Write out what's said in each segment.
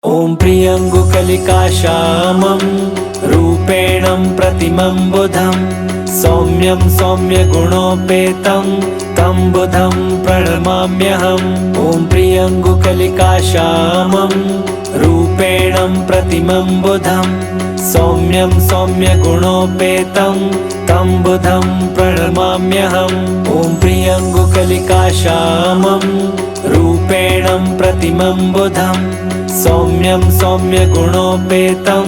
ॐ प्रियङ्गुकलिकाश्यामं रूपेणं प्रतिमं बुधं सौम्यं सौम्यगुणोपेतं तं बुधं प्रणमाम्यहम्। ॐ प्रियङ्गुकलिकाश्यामं रूपेणं प्रतिमं बुधं सौम्यं सौम्यगुणोपेतं तं बुधं प्रणमाम्यहम्। ॐ प्रियङ्गुकलिकाश्यामं रूपेणं प्रतिमं बुधं सौम्यं सौम्यगुणोपेतं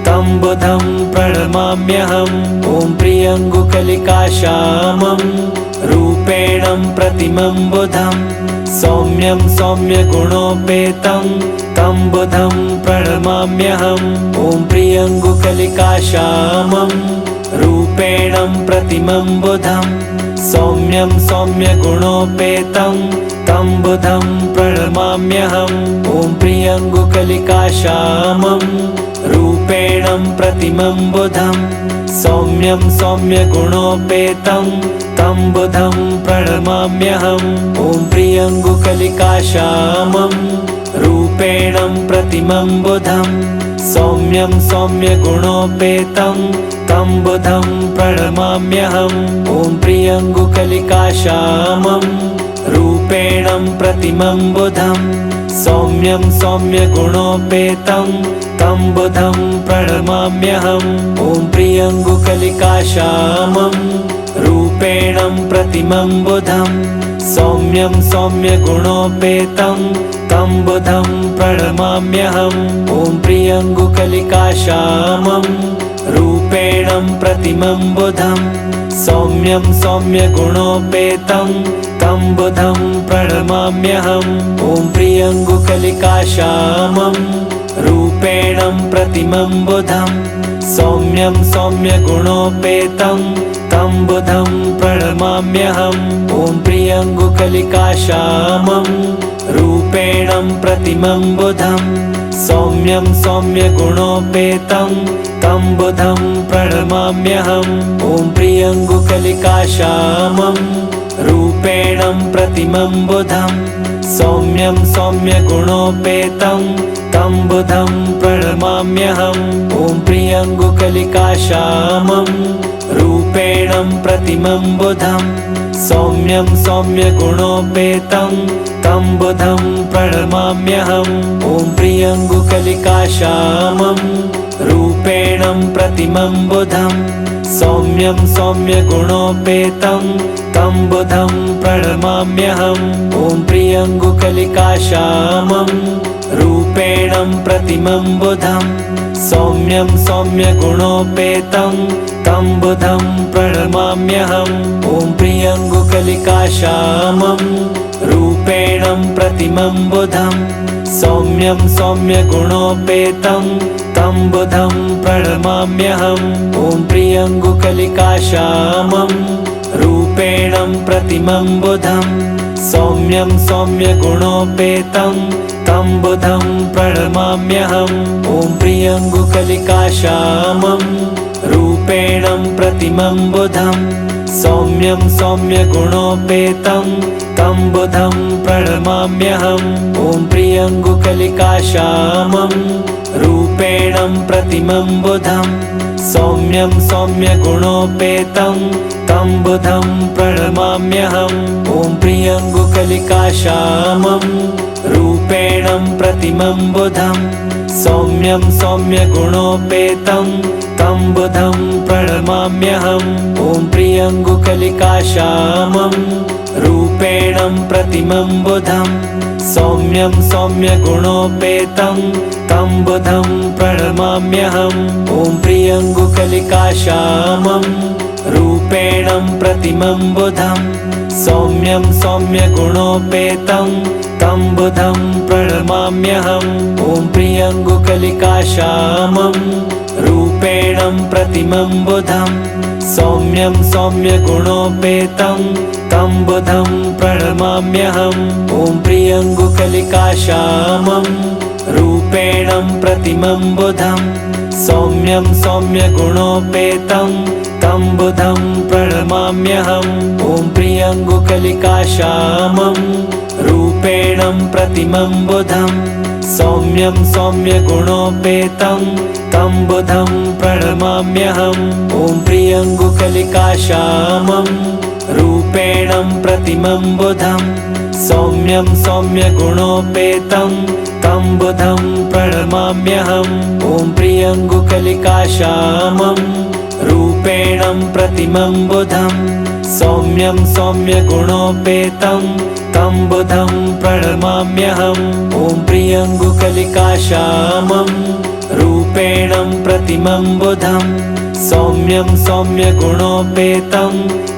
तं बुधं प्रणमाम्यहम्। ॐ प्रियङ्गुकलिकाश्यामं रूपेणं प्रतिमं बुधं सौम्यं सौम्यगुणोपेतं तं बुधं प्रणमाम्यहम्। ॐ प्रियङ्गुकलिकाश्यामं रूपेणं प्रतिमं बुधं सौम्यं सौम्यगुणोपेतं तं बुधं प्रणमाम्यहम्। ॐ प्रियङ्गुकलिकाश्यामं रूपेणं प्रतिमं बुधं सौम्यं सौम्यगुणोपेतं तं बुधं प्रणमाम्यहम्। ॐ प्रियङ्गुकलिकाश्यामं रूपेणं प्रतिमं बुधं सौम्यं सौम्यगुणोपेतं तं बुधं प्रणमाम्यहम्। ॐ प्रियङ्गुकलिकाश्यामं रूपेणं प्रतिमं बुधं सौम्यं सौम्यगुणोपेतं तं बुधं प्रणमाम्यहम्। ॐ प्रियङ्गुकलिकाश्यामं रूपेणं प्रतिमं बुधं सौम्यं सौम्यगुणोपेतं तं बुधं प्रणमाम्यहम्। ॐ प्रियङ्गुकलिकाश्यामं रूपेणं प्रतिमं बुधं सौम्यं सौम्यगुणोपेतं तं बुधं प्रणमाम्यहम्। ॐ प्रियङ्गुकलिकाश्यामं रूपेणं प्रतिमं बुधं सौम्यं सौम्यगुणोपेतं तं बुधं प्रणमाम्यहम्। ॐ प्रियङ्गुकलिकाश्यामं रूपेणं प्रतिमं बुधं सौम्यं सौम्यगुणोपेतं तं बुधं प्रणमाम्यहम्। ॐ प्रियङ्गुकलिकाश्यामं रूपेणं प्रतिमं बुधं सौम्यं सौम्यगुणोपेतं तं बुधं प्रणमाम्यहम्। ॐ प्रियङ्गुकलिकाश्यामं रूपेणं प्रतिमं बुधं सौम्यं सौम्यगुणोपेतं तं बुधं प्रणमाम्यहम्। ॐ प्रियङ्गुकलिकाश्यामं रूपेणं प्रतिमं बुधं सौम्यं सौम्यगुणोपेतं तं बुधं प्रणमाम्यहम्। ॐ प्रियङ्गुकलिकाश्यामं रूपेणं प्रतिमं बुधं सौम्यं सौम्यगुणोपेतं तं बुधं प्रणमाम्यहम्। ॐ प्रियङ्गुकलिकाश्यामं रूपेणं प्रतिमं बुधं सौम्यं सौम्यगुणोपेतं तं बुधं प्रणमाम्यहम्। ॐ प्रियङ्गुकलिकाश्यामं रूपेणं प्रतिमं बुधं सौम्यं सौम्यगुणोपेतं तं बुधं प्रणमाम्यहम्। ॐ प्रियङ्गुकलिकाश्यामं रूपेणं प्रतिमं बुधं सौम्यं सौम्यगुणोपेतं तं बुधं प्रणमाम्यहम्। ॐ प्रियङ्गुकलिकाश्यामं रूपेणं प्रतिमं बुधं सौम्यं सौम्यगुणोपेतं तं बुधं प्रणमाम्यहम्। ॐ प्रियङ्गुकलिकाश्यामं रूपेणं प्रतिमं बुधं सौम्यं सौम्यगुणोपेतं तं बुधं प्रणमाम्यहम्। ॐ प्रियङ्गुकलिकाश्यामं रूपेणं प्रतिमं बुधं सौम्यं सौम्यगुणोपेतं तं बुधं प्रणमाम्यहम्। ॐ प्रियङ्गुकलिकाश्यामं रूपेणं प्रतिमं बुधं सौम्यं सौम्यगुणोपेतं तं बुधं प्रणमाम्यहम्। ॐ प्रियङ्गुकलिकाश्यामं रूपेणं प्रतिमं बुधं सौम्यं सौम्यगुणोपेतं तं बुधं प्रणमाम्यहम्। ॐ प्रियङ्गुकलिकाश्यामं रूपेणं प्रतिमं बुधं सौम्यं सौम्यगुणोपेतं तं बुधं प्रणमाम्यहम्। ॐ प्रियङ्गुकलिकाश्यामं रूपेणं प्रतिमं बुधं सौम्यं सौम्यगुणोपेतं तं बुधं प्रणमाम्यहम् ॐ प्रियङ्गुकलिकाश्यामं रूपेणं प्रतिमं बुधं सौम्यं सौम्यगुणोपेतं तं बुधं प्रणमाम्यहम् ॐ प्रियङ्गुकलिकाश्यामं रूपेणं प्रतिमं बुधं सौम्यं सौम्यगुणोपेतं तं बुधं प्रणमाम्यहम् ॐ प्रियङ्गुकलिकाश्यामं रूपेणं प्रतिमं बुधं सौम्यं सौम्यगुणोपेतं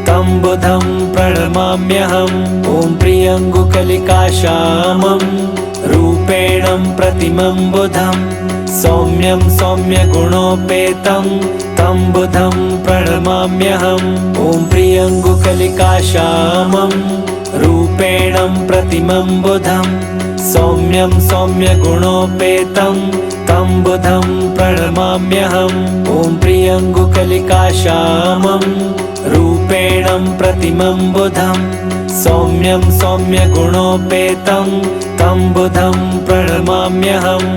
तं बुधं प्रणमाम्यहम् ॐ प्रियङ्गुकलिकाश्यामं रूपेणं प्रतिमं बुधं सौम्यं सौम्यगुणोपेतं तं बुधं प्रणमाम्यहम् ॐ प्रियङ्गुकलिकाश्यामं रूपेणं प्रतिमं बुधं सौम्यं सौम्यगुणोपेतं तं बुधं प्रणमाम्यहम् ॐ प्रियङ्गुकलिकाश्यामं रूपेणं प्रतिमं बुधं सौम्यं सौम्यगुणोपेतं तं बुधं प्रणमाम्यहम्